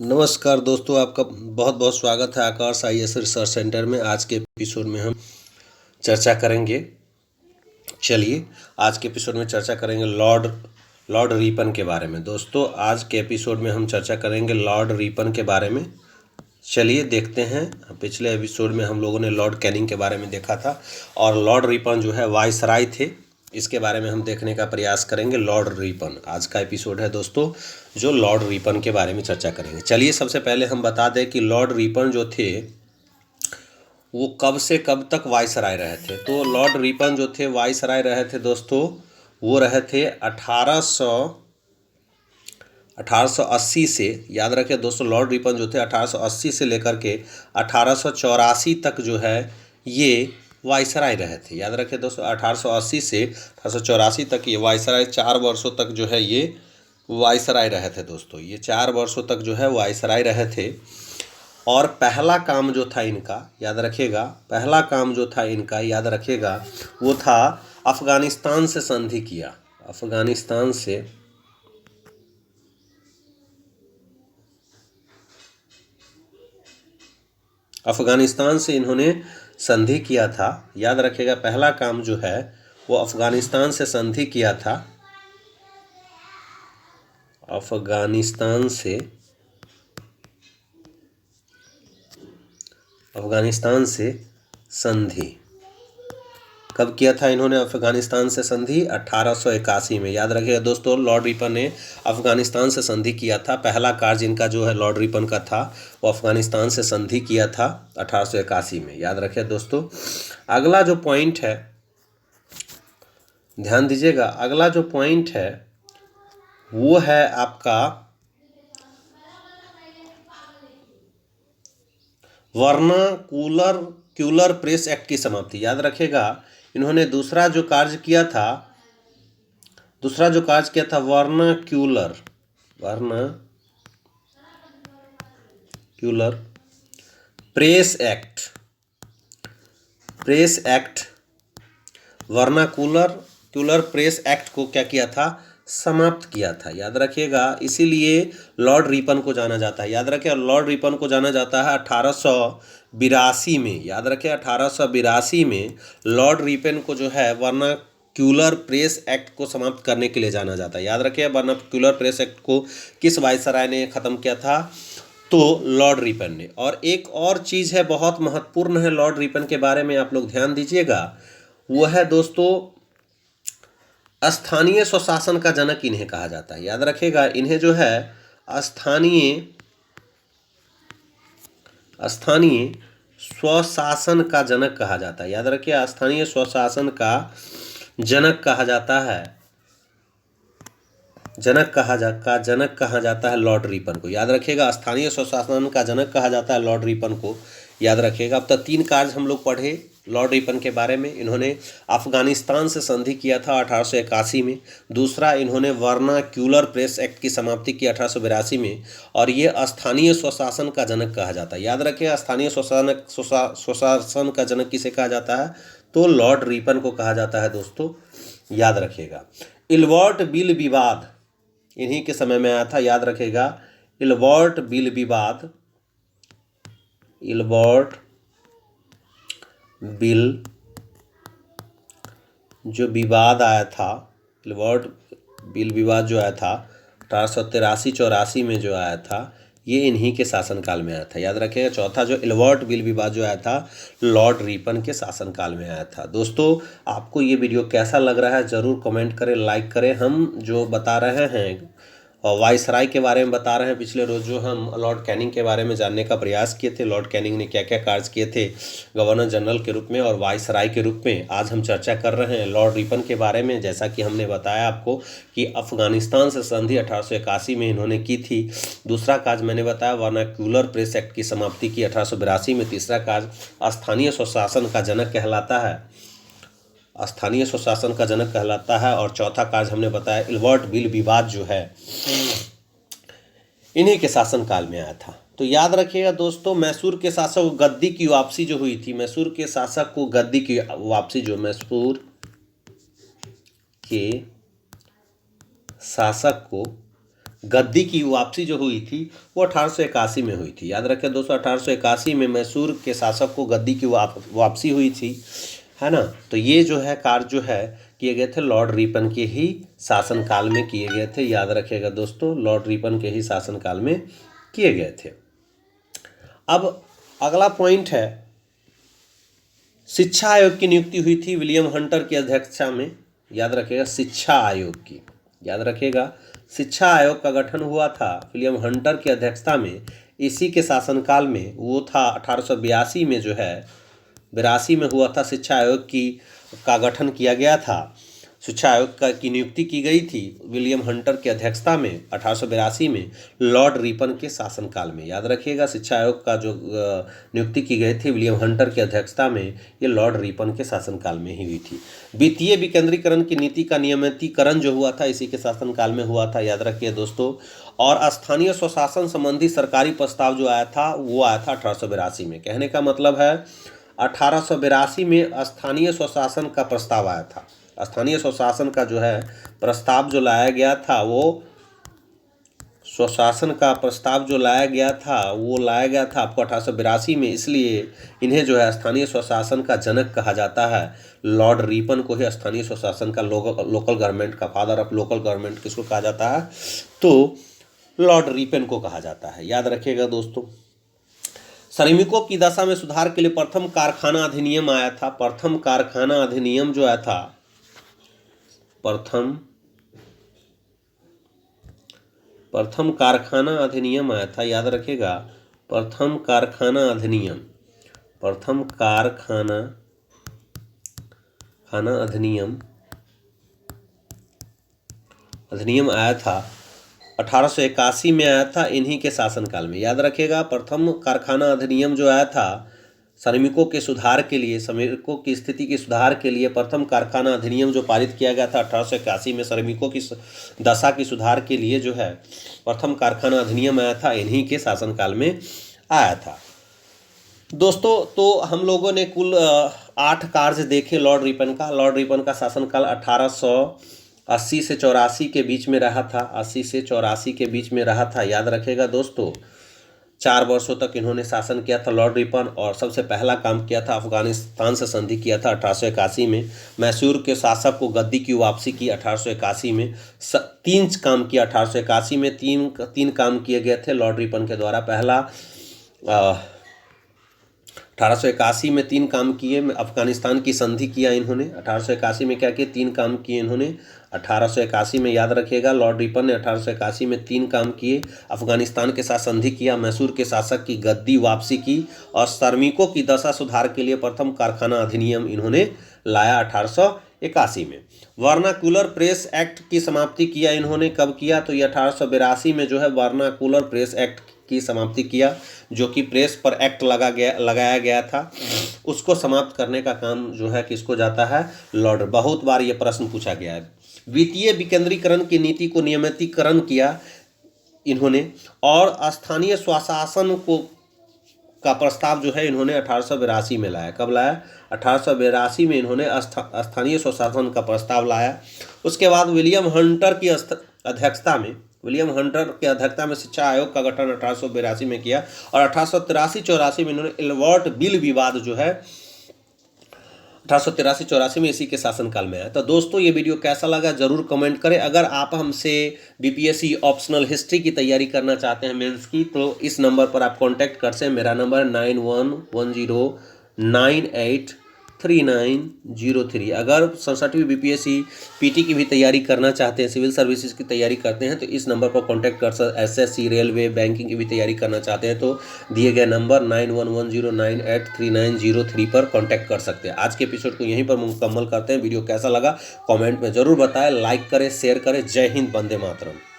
नमस्कार दोस्तों, आपका बहुत बहुत स्वागत है आकाश आईएएस रिसर्च सेंटर में। आज के एपिसोड में हम चर्चा करेंगे। चलिए, आज के एपिसोड में चर्चा करेंगे लॉर्ड लॉर्ड रिपन के बारे में। दोस्तों, आज के एपिसोड में हम चर्चा करेंगे लॉर्ड रिपन के बारे में। चलिए देखते हैं। पिछले एपिसोड में हम लोगों ने लॉर्ड कैनिंग के बारे में देखा था और लॉर्ड रिपन जो है वायसराय थे। इसके बारे में हम देखने का प्रयास करेंगे। लॉर्ड रिपन आज का एपिसोड है दोस्तों, जो लॉर्ड रिपन के बारे में चर्चा करेंगे। चलिए, सबसे पहले हम बता दें कि लॉर्ड रिपन जो थे वो कब से कब तक वायसराय रहे थे। तो लॉर्ड रिपन जो थे वायसराय रहे थे दोस्तों, वो रहे थे 1880 से। याद रखें दोस्तों, लॉर्ड रिपन जो थे 1880 से लेकर के 1884 तक जो है ये वायसराय रहे थे। याद रखें दोस्तों, 1880 से 1884 तक ये वायसराय 4 वर्षों तक जो है ये वायसराय रहे थे। दोस्तों, ये 4 वर्षों तक जो है वायसराय रहे थे। और पहला काम जो था इनका, याद रखिएगा, पहला काम जो था इनका, याद रखिएगा, वो था अफगानिस्तान से संधि किया। अफगानिस्तान से इन्होंने संधि किया था। याद रखिएगा, पहला काम जो है वो अफगानिस्तान से संधि किया था। अफगानिस्तान से संधि कब किया था इन्होंने? अफगानिस्तान से संधि 1881 में। याद रखिएगा दोस्तों, लॉर्ड रिपन ने अफगानिस्तान से संधि किया था। पहला कार्य इनका जो है लॉर्ड रिपन का था वो अफगानिस्तान से संधि किया था 1881 में। याद रखिए दोस्तों। अगला जो पॉइंट है, ध्यान दीजिएगा, अगला जो पॉइंट है वो है आपका वर्नाक्यूलर प्रेस एक्ट की समाप्ति। याद रखेगा, इन्होंने दूसरा जो कार्य किया था vernacular press act vernacular press act को क्या किया था? समाप्त किया था। याद रखिएगा, इसीलिए लॉर्ड रिपन को जाना जाता है। याद रखिए, लॉर्ड रिपन को जाना जाता है 1882 में। याद रखिए, 1882 में लॉर्ड रिपन को जो है वर्नाक्यूलर प्रेस एक्ट को समाप्त करने के लिए जाना जाता है। याद रखिए, वर्नाक्यूलर प्रेस एक्ट को किस वायसराय ने ख़त्म किया था? तो लॉर्ड रिपन ने। और एक और चीज़ है, बहुत महत्वपूर्ण है लॉर्ड रिपन के बारे में, आप लोग ध्यान दीजिएगा, वो है दोस्तों स्थानीय स्वशासन का जनक इन्हें कहा जाता है। याद रखिएगा, इन्हें जो है स्थानीय स्वशासन का जनक कहा जाता है। याद रखिए, स्थानीय स्वशासन का जनक कहा जाता है लॉर्ड रिपन को। याद रखिएगा, स्थानीय स्वशासन का जनक कहा जाता है लॉर्ड रिपन को। याद रखिएगा। अब तक 3 कार्य हम लोग पढ़े लॉर्ड रिपन के बारे में। इन्होंने अफगानिस्तान से संधि किया था 1881 में। दूसरा, इन्होंने वर्नाक्यूलर प्रेस एक्ट की समाप्ति की 1882 में। और ये स्थानीय स्वशासन का जनक कहा जाता है। याद रखें, स्थानीय स्वशासन का जनक किसे कहा जाता है? तो लॉर्ड रिपन को कहा जाता है दोस्तों। याद रखिएगा, इल्वर्ट बिल विवाद इन्हीं के समय में आया था। याद रखेगा, इल्वर्ट बिल जो विवाद आया था, इल्वर्ट बिल विवाद जो आया था 1883-84 में जो आया था, ये इन्हीं के शासनकाल में आया था। याद रखिएगा, चौथा जो इल्वर्ट बिल विवाद जो आया था लॉर्ड रिपन के शासनकाल में आया था। दोस्तों, आपको ये वीडियो कैसा लग रहा है ज़रूर कमेंट करें, लाइक करें। हम जो बता रहे हैं और वायसराय के बारे में बता रहे हैं। पिछले रोज़ जो हम लॉर्ड कैनिंग के बारे में जानने का प्रयास किए थे, लॉर्ड कैनिंग ने क्या क्या कार्य किए थे गवर्नर जनरल के रूप में और वायसराय के रूप में, आज हम चर्चा कर रहे हैं लॉर्ड रिपन के बारे में। जैसा कि हमने बताया आपको कि अफगानिस्तान से संधि 1881 में इन्होंने की थी। दूसरा कार्य मैंने बताया वर्नाक्यूलर प्रेस एक्ट की समाप्ति की 1882 में। तीसरा कार्य स्थानीय स्वशासन का जनक कहलाता है। और चौथा कार्य हमने बताया इल्वर्ट बिल विवाद जो है इन्हीं के शासनकाल में आया था। तो याद रखिएगा दोस्तों, मैसूर के शासक को गद्दी की वापसी जो हुई थी, मैसूर के शासक को गद्दी की वापसी जो हुई थी वो 1881 में हुई थी। याद रखें दोस्तों, 1881 में मैसूर के शासक को गद्दी की वापसी हुई थी, है ना। तो ये जो है कार्य जो है किए गए थे लॉर्ड रिपन के ही शासनकाल में किए गए थे। याद रखिएगा दोस्तों, लॉर्ड रिपन के ही शासनकाल में किए गए थे। अब अगला पॉइंट है, शिक्षा आयोग की नियुक्ति हुई थी विलियम हंटर की अध्यक्षता में। याद रखिएगा, शिक्षा आयोग की, याद रखिएगा, शिक्षा आयोग का गठन हुआ था विलियम हंटर की अध्यक्षता में। इसी के शासनकाल में वो था 1882 में जो है 82 में हुआ था, शिक्षा आयोग का गठन किया गया था। शिक्षा आयोग की नियुक्ति की गई थी विलियम हंटर की अध्यक्षता में 1882 में लॉर्ड रिपन के शासनकाल में। याद रखिएगा, शिक्षा आयोग का जो नियुक्ति की गई थी विलियम हंटर की अध्यक्षता में, ये लॉर्ड रिपन के शासनकाल में ही हुई थी। वित्तीय विकेंद्रीकरण की नीति का नियमितीकरण जो हुआ था इसी के शासनकाल में हुआ था। याद रखिए दोस्तों, और स्थानीय स्वशासन संबंधी सरकारी प्रस्ताव जो आया था वो आया था 1882 में। कहने का मतलब है 1882 में स्थानीय स्वशासन का प्रस्ताव आया था। स्थानीय स्वशासन का जो है प्रस्ताव जो लाया गया था, वो स्वशासन का प्रस्ताव जो लाया गया था वो लाया गया था आपको 1882 में। इसलिए इन्हें जो है स्थानीय स्वशासन का जनक कहा जाता है। लॉर्ड रिपन को ही स्थानीय स्वशासन का लोकल गवर्नमेंट का फादर ऑफ लोकल गवर्नमेंट किसको कहा जाता है, तो लॉर्ड रिपन को कहा जाता है। याद रखिएगा दोस्तों, श्रमिकों की दशा में सुधार के लिए प्रथम कारखाना अधिनियम आया था। प्रथम कारखाना अधिनियम जो आया था, प्रथम कारखाना अधिनियम आया था। याद रखिएगा, प्रथम कारखाना अधिनियम, प्रथम कारखाना अधिनियम आया था 1881 में आया था, इन्हीं के शासनकाल में। याद रखिएगा, प्रथम कारखाना अधिनियम जो आया था श्रमिकों के सुधार के लिए, श्रमिकों की स्थिति के सुधार के लिए प्रथम कारखाना अधिनियम जो पारित किया गया था 1881 में, श्रमिकों की दशा की सुधार के लिए जो है प्रथम कारखाना अधिनियम आया था, इन्हीं के शासनकाल में आया था। दोस्तों, तो हम लोगों ने कुल 8 कार्य देखे लॉर्ड रिपन का। लॉर्ड रिपन का शासनकाल 1880 से 84 के बीच में रहा था, 80 से 84 के बीच में रहा था। याद रखिएगा दोस्तों, 4 वर्षों तक इन्होंने शासन किया था लॉर्ड रिपन, और सबसे पहला काम किया था अफगानिस्तान से संधि किया था 1881 में। मैसूर के शासक को गद्दी की वापसी की 1881 में। 3 काम किया 1881 में, तीन काम किए गए थे लॉर्ड रिपन के द्वारा। पहला 1881 में 3 काम किए, अफगानिस्तान की संधि किया इन्होंने। 1881 में क्या किए, 3 काम किए इन्होंने 1881 में। याद रखिएगा, लॉर्ड रिपन ने 1881 में 3 काम किए, अफगानिस्तान के साथ संधि किया, मैसूर के शासक की गद्दी वापसी की, और श्रमिकों की दशा सुधार के लिए प्रथम कारखाना अधिनियम इन्होंने लाया 1881 में। वर्नाकुलर प्रेस एक्ट की समाप्ति किया इन्होंने। कब किया, तो ये 1882 में जो है वर्नाकुलर प्रेस एक्ट की समाप्ति किया, जो कि प्रेस पर एक्ट लगाया गया था, उसको समाप्त करने का काम जो है किसको जाता है, लॉर्ड। बहुत बार ये प्रश्न पूछा गया है। वित्तीय विकेंद्रीकरण की नीति को नियमितीकरण किया इन्होंने, और स्थानीय स्वशासन का प्रस्ताव जो है इन्होंने 1882 में लाया। कब लाया, 1882 में इन्होंने स्थानीय स्वशासन का प्रस्ताव लाया। उसके बाद विलियम हंटर की अध्यक्षता में शिक्षा आयोग का गठन 1882 में किया, और 1883-84 में इन्होंने इल्वर्ट बिल विवाद जो है 1883-84 में इसी के शासनकाल में आया। तो दोस्तों, ये वीडियो कैसा लगा जरूर कमेंट करें। अगर आप हमसे बीपीएससी ऑप्शनल हिस्ट्री की तैयारी करना चाहते हैं मेंस की, तो इस नंबर पर आप कांटेक्ट कर सकते हैं। मेरा नंबर 9110983903। अगर 67वीं बीपीएससी पीटी की भी तैयारी करना चाहते हैं, सिविल सर्विसेज की तैयारी करते हैं, तो इस नंबर पर कांटेक्ट कर सकते हैं। एसएससी, रेलवे, बैंकिंग की भी तैयारी करना चाहते हैं तो दिए गए नंबर 9110983903 पर कांटेक्ट कर सकते हैं। आज के एपिसोड को यहीं पर मुकम्मल करते हैं। वीडियो कैसा लगा कमेंट में ज़रूर बताएं, लाइक करें, शेयर करें। जय हिंद, वंदे मातरम।